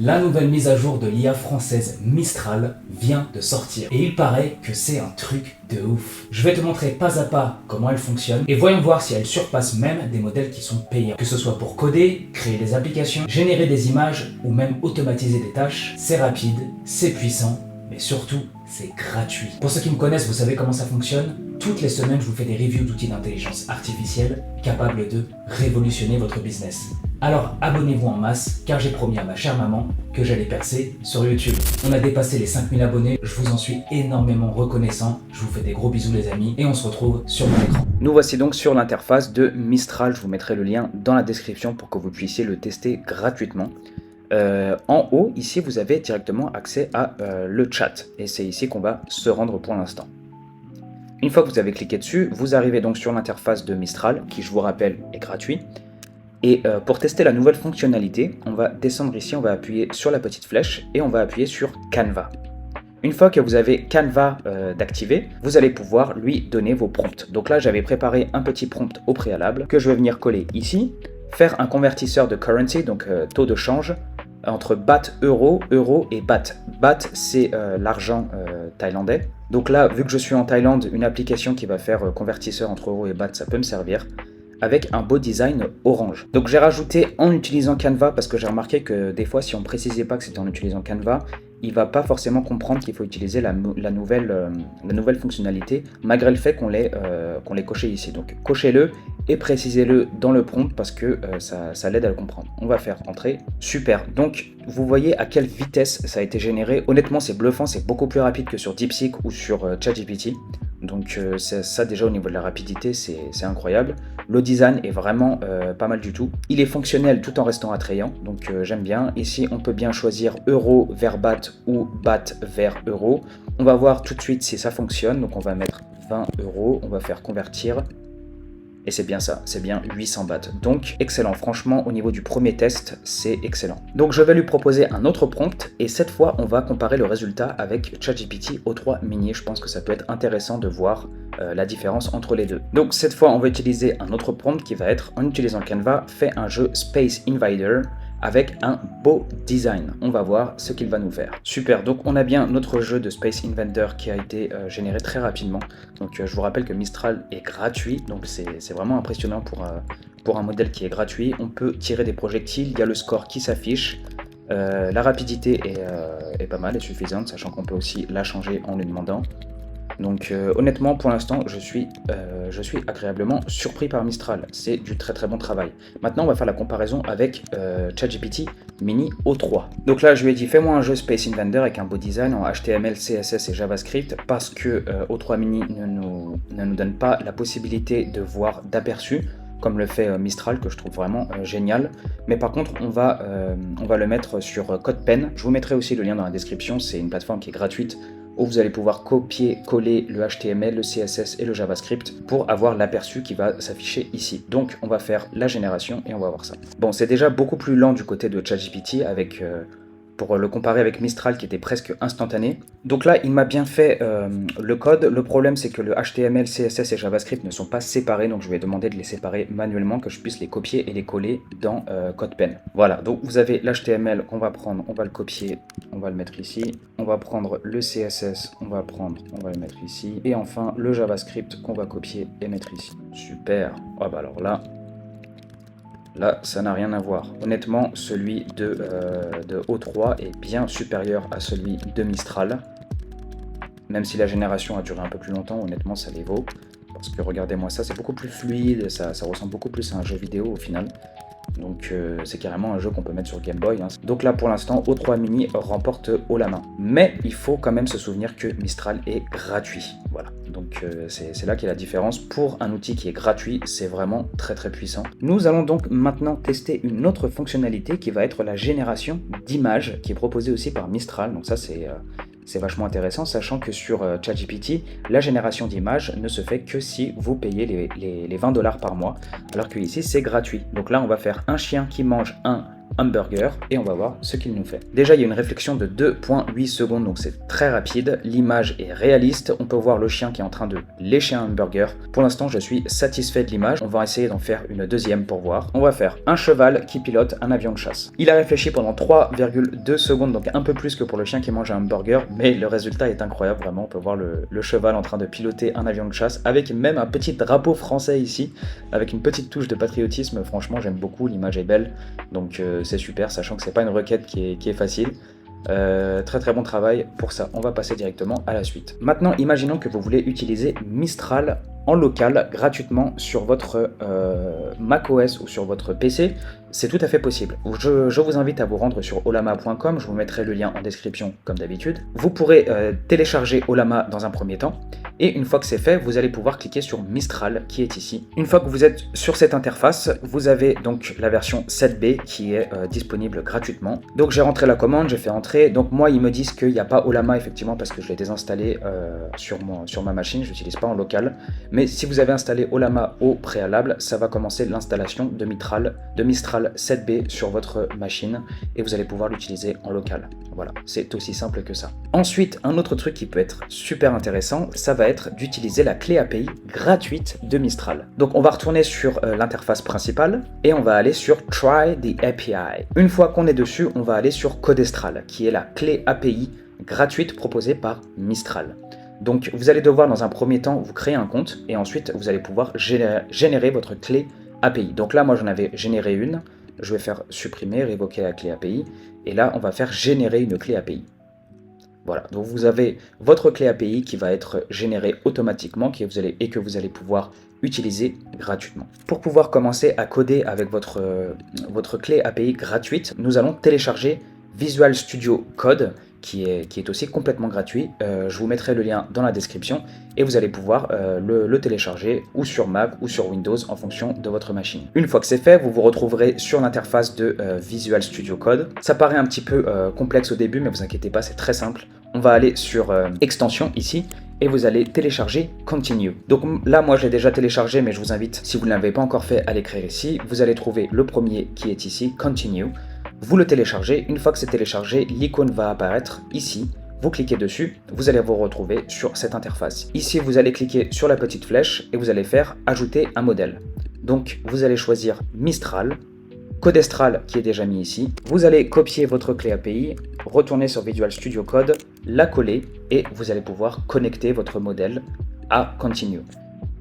La nouvelle mise à jour de l'IA française Mistral vient de sortir et il paraît que c'est un truc de ouf. Je vais te montrer pas à pas comment elle fonctionne et voyons voir si elle surpasse même des modèles qui sont payants. Que ce soit pour coder, créer des applications, générer des images ou même automatiser des tâches, c'est rapide, c'est puissant, mais surtout c'est gratuit. Pour ceux qui me connaissent, vous savez comment ça fonctionne. Toutes les semaines, je vous fais des reviews d'outils d'intelligence artificielle capables de révolutionner votre business. Alors abonnez-vous en masse, car j'ai promis à ma chère maman que j'allais percer sur YouTube. On a dépassé les 5000 abonnés, je vous en suis énormément reconnaissant. Je vous fais des gros bisous les amis, et on se retrouve sur mon écran. Nous voici donc sur l'interface de Mistral, je vous mettrai le lien dans la description pour que vous puissiez le tester gratuitement. En haut, ici, vous avez directement accès à le chat, et c'est ici qu'on va se rendre pour l'instant. Une fois que vous avez cliqué dessus, vous arrivez donc sur l'interface de Mistral, qui je vous rappelle est gratuit. Et pour tester la nouvelle fonctionnalité, on va descendre ici, on va appuyer sur la petite flèche et on va appuyer sur Canva. Une fois que vous avez Canva d'activé, vous allez pouvoir lui donner vos prompts. Donc là, j'avais préparé un petit prompt au préalable que je vais venir coller ici, faire un convertisseur de currency, donc taux de change, entre BAT euro, euro et BAT. BAT, c'est l'argent thaïlandais. Donc là, vu que je suis en Thaïlande, une application qui va faire convertisseur entre euro et BAT, ça peut me servir, avec un beau design orange. Donc j'ai rajouté en utilisant Canva parce que j'ai remarqué que des fois si on ne précisait pas que c'était en utilisant Canva, il va pas forcément comprendre qu'il faut utiliser la nouvelle fonctionnalité malgré le fait qu'on l'ait coché ici. Donc cochez-le et précisez-le dans le prompt parce que ça l'aide à le comprendre. On va faire entrer. Super. Donc vous voyez à quelle vitesse ça a été généré. Honnêtement c'est bluffant, c'est beaucoup plus rapide que sur DeepSeek ou sur ChatGPT. Donc ça déjà au niveau de la rapidité c'est incroyable. Le design est vraiment pas mal du tout. Il est fonctionnel tout en restant attrayant, donc j'aime bien. Ici on peut bien choisir euro vers BAT ou BAT vers euro. On va voir tout de suite si ça fonctionne, donc on va mettre 20 euros, on va faire convertir. Et c'est bien ça, c'est bien 800 bahts. Donc excellent, franchement au niveau du premier test, c'est excellent. Donc je vais lui proposer un autre prompt et cette fois on va comparer le résultat avec ChatGPT O3 Mini. Je pense que ça peut être intéressant de voir la différence entre les deux. Donc cette fois on va utiliser un autre prompt qui va être, en utilisant Canva, fait un jeu Space Invader avec un beau design. On va voir ce qu'il va nous faire. Super, donc on a bien notre jeu de Space Invader qui a été généré très rapidement. Donc je vous rappelle que Mistral est gratuit, donc c'est vraiment impressionnant pour un modèle qui est gratuit. On peut tirer des projectiles, il y a le score qui s'affiche. La rapidité est pas mal, est suffisante, sachant qu'on peut aussi la changer en lui demandant. Donc honnêtement pour l'instant je suis agréablement surpris par Mistral, c'est du très très bon travail. Maintenant on va faire la comparaison avec ChatGPT Mini O3. Donc là je lui ai dit fais-moi un jeu Space Invader avec un beau design en HTML, CSS et JavaScript parce que O3 Mini ne nous donne pas la possibilité de voir d'aperçu comme le fait Mistral que je trouve vraiment génial. Mais par contre on va le mettre sur CodePen. Je vous mettrai aussi le lien dans la description, c'est une plateforme qui est gratuite où vous allez pouvoir copier-coller le HTML, le CSS et le JavaScript pour avoir l'aperçu qui va s'afficher ici. Donc on va faire la génération et on va voir ça. Bon, c'est déjà beaucoup plus lent du côté de ChatGPT avec pour le comparer avec Mistral qui était presque instantané. Donc là, il m'a bien fait le code. Le problème, c'est que le HTML, CSS et JavaScript ne sont pas séparés, donc je vais demander de les séparer manuellement, que je puisse les copier et les coller dans CodePen. Voilà, donc vous avez l'HTML qu'on va prendre, on va le copier, on va le mettre ici. On va prendre le CSS, on va le mettre ici. Et enfin, le JavaScript qu'on va copier et mettre ici. Super. Ah bah alors là, ça n'a rien à voir. Honnêtement, celui de O3 est bien supérieur à celui de Mistral. Même si la génération a duré un peu plus longtemps, honnêtement, ça les vaut. Parce que regardez-moi ça, c'est beaucoup plus fluide, ça ressemble beaucoup plus à un jeu vidéo au final. Donc c'est carrément un jeu qu'on peut mettre sur Game Boy. Hein. Donc là pour l'instant O3 Mini remporte haut la main. Mais il faut quand même se souvenir que Mistral est gratuit. Voilà, donc c'est là qu'est la différence. Pour un outil qui est gratuit, c'est vraiment très très puissant. Nous allons donc maintenant tester une autre fonctionnalité qui va être la génération d'images qui est proposée aussi par Mistral. Donc ça c'est vachement intéressant, sachant que sur ChatGPT, la génération d'images ne se fait que si vous payez les $20 par mois, alors que ici c'est gratuit. Donc là on va faire un chien qui mange un hamburger et on va voir ce qu'il nous fait. Déjà, il y a une réflexion de 2,8 secondes, donc c'est très rapide. L'image est réaliste. On peut voir le chien qui est en train de lécher un hamburger. Pour l'instant, je suis satisfait de l'image. On va essayer d'en faire une deuxième pour voir. On va faire un cheval qui pilote un avion de chasse. Il a réfléchi pendant 3,2 secondes, donc un peu plus que pour le chien qui mange un hamburger, mais le résultat est incroyable, vraiment. On peut voir le cheval en train de piloter un avion de chasse, avec même un petit drapeau français ici, avec une petite touche de patriotisme. Franchement, j'aime beaucoup, l'image est belle, donc c'est super, sachant que c'est pas une requête qui est facile. Très très bon travail pour ça. On va passer directement à la suite. Maintenant, imaginons que vous voulez utiliser Mistral en local gratuitement sur votre macOS ou sur votre PC. C'est tout à fait possible. Je vous invite à vous rendre sur Ollama.com, je vous mettrai le lien en description comme d'habitude. Vous pourrez télécharger Ollama dans un premier temps, et une fois que c'est fait, vous allez pouvoir cliquer sur Mistral qui est ici. Une fois que vous êtes sur cette interface, vous avez donc la version 7B qui est disponible gratuitement. Donc j'ai rentré la commande, j'ai fait entrer, donc moi ils me disent qu'il n'y a pas Ollama effectivement parce que je l'ai désinstallé sur ma machine, je l'utilise pas en local. Mais si vous avez installé Ollama au préalable, ça va commencer l'installation de Mistral 7B sur votre machine et vous allez pouvoir l'utiliser en local. Voilà, c'est aussi simple que ça. Ensuite, un autre truc qui peut être super intéressant, ça va être d'utiliser la clé API gratuite de Mistral. Donc on va retourner sur l'interface principale et on va aller sur Try the API. Une fois qu'on est dessus, on va aller sur Codestral, qui est la clé API gratuite proposée par Mistral. Donc vous allez devoir dans un premier temps vous créer un compte et ensuite vous allez pouvoir générer votre clé API. Donc là moi j'en avais généré une, je vais faire supprimer, révoquer la clé API et là on va faire générer une clé API. Voilà, donc vous avez votre clé API qui va être générée automatiquement et que vous allez pouvoir utiliser gratuitement. Pour pouvoir commencer à coder avec votre clé API gratuite, nous allons télécharger Visual Studio Code qui est aussi complètement gratuit. Je vous mettrai le lien dans la description et vous allez pouvoir le télécharger ou sur Mac ou sur Windows en fonction de votre machine. Une fois que c'est fait, vous vous retrouverez sur l'interface de Visual Studio Code. Ça paraît un petit peu complexe au début, mais vous inquiétez pas, c'est très simple. On va aller sur Extension ici et vous allez télécharger Continue. Donc là, moi, je l'ai déjà téléchargé, mais je vous invite, si vous ne l'avez pas encore fait, à l'écrire ici. Vous allez trouver le premier qui est ici, Continue. Vous le téléchargez, une fois que c'est téléchargé, l'icône va apparaître ici, vous cliquez dessus, vous allez vous retrouver sur cette interface. Ici, vous allez cliquer sur la petite flèche et vous allez faire ajouter un modèle. Donc, vous allez choisir Mistral, Codestral qui est déjà mis ici. Vous allez copier votre clé API, retourner sur Visual Studio Code, la coller et vous allez pouvoir connecter votre modèle à Continue.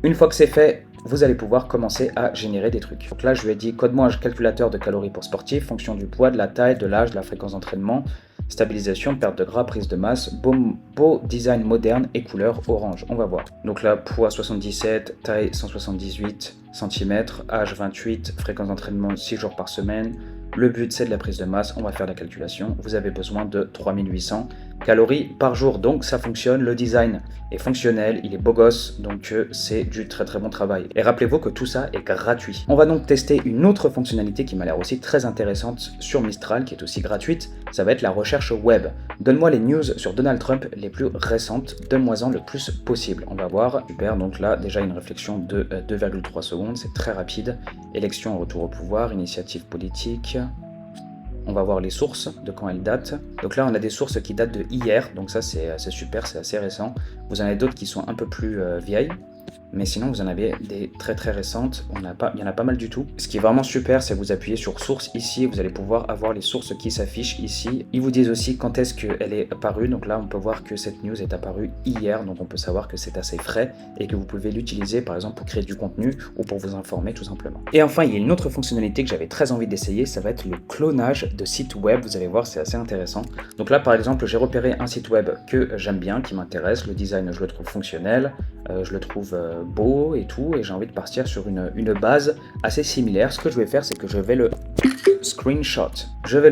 Une fois que c'est fait, vous allez pouvoir commencer à générer des trucs. Donc là, je lui ai dit, code-moi un calculateur de calories pour sportifs, fonction du poids, de la taille, de l'âge, de la fréquence d'entraînement, stabilisation, perte de gras, prise de masse, beau design moderne et couleur orange. On va voir. Donc là, poids 77, taille 178 cm, âge 28, fréquence d'entraînement 6 jours par semaine. Le but, c'est de la prise de masse. On va faire la calculation. Vous avez besoin de 3800 calories par jour. Donc, ça fonctionne. Le design est fonctionnel. Il est beau gosse. Donc, c'est du très très bon travail. Et rappelez-vous que tout ça est gratuit. On va donc tester une autre fonctionnalité qui m'a l'air aussi très intéressante sur Mistral, qui est aussi gratuite. Ça va être la recherche web. Donne-moi les news sur Donald Trump les plus récentes. Donne-moi-en le plus possible. On va voir. Super. Donc là, déjà une réflexion de 2,3 secondes. C'est très rapide. Élection en retour au pouvoir. Initiative politique. On va voir les sources, de quand elles datent. Donc là, on a des sources qui datent de hier, donc ça c'est super, c'est assez récent. Vous en avez d'autres qui sont un peu plus vieilles, mais sinon vous en avez des très très récentes, il y en a pas mal du tout. Ce qui est vraiment super, c'est que vous appuyez sur source ici, vous allez pouvoir avoir les sources qui s'affichent ici. Ils vous disent aussi quand est-ce qu'elle est apparue, donc là on peut voir que cette news est apparue hier, donc on peut savoir que c'est assez frais et que vous pouvez l'utiliser par exemple pour créer du contenu ou pour vous informer tout simplement. Et enfin, il y a une autre fonctionnalité que j'avais très envie d'essayer, ça va être le clonage de sites web, vous allez voir c'est assez intéressant. Donc là par exemple, j'ai repéré un site web que j'aime bien, qui m'intéresse, le design je le trouve fonctionnel, je le trouve beau et tout, et j'ai envie de partir sur une base assez similaire. Ce que je vais faire, c'est que je vais le screenshot. Je vais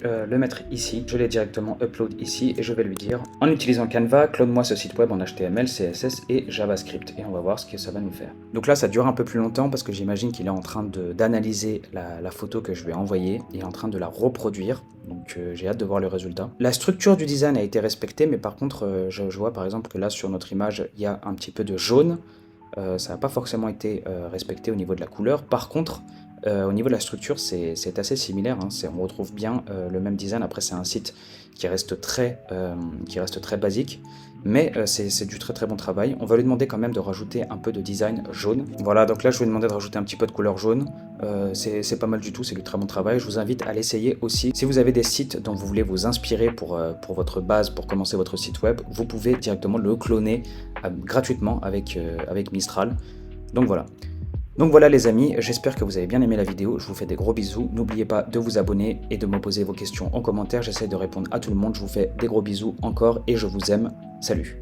le mettre ici, je l'ai directement upload ici, et je vais lui dire, en utilisant Canva, clone-moi ce site web en HTML, CSS et JavaScript, et on va voir ce que ça va nous faire. Donc là, ça dure un peu plus longtemps, parce que j'imagine qu'il est en train d'analyser la photo que je lui ai envoyée, et est en train de la reproduire. Donc j'ai hâte de voir le résultat. La structure du design a été respectée, mais par contre, je vois par exemple que là sur notre image, il y a un petit peu de jaune. Ça n'a pas forcément été respecté au niveau de la couleur. Par contre, Au niveau de la structure, c'est assez similaire, hein. On retrouve bien le même design. Après, c'est un site qui reste très basique, mais c'est du très très bon travail. On va lui demander quand même de rajouter un peu de design jaune. Voilà, donc là je vais lui demander de rajouter un petit peu de couleur jaune. C'est pas mal du tout, c'est du très bon travail. Je vous invite à l'essayer aussi. Si vous avez des sites dont vous voulez vous inspirer pour votre base, pour commencer votre site web, vous pouvez directement le cloner gratuitement avec Mistral. Donc voilà les amis, j'espère que vous avez bien aimé la vidéo, je vous fais des gros bisous, n'oubliez pas de vous abonner et de me poser vos questions en commentaire, j'essaie de répondre à tout le monde, je vous fais des gros bisous encore et je vous aime, salut.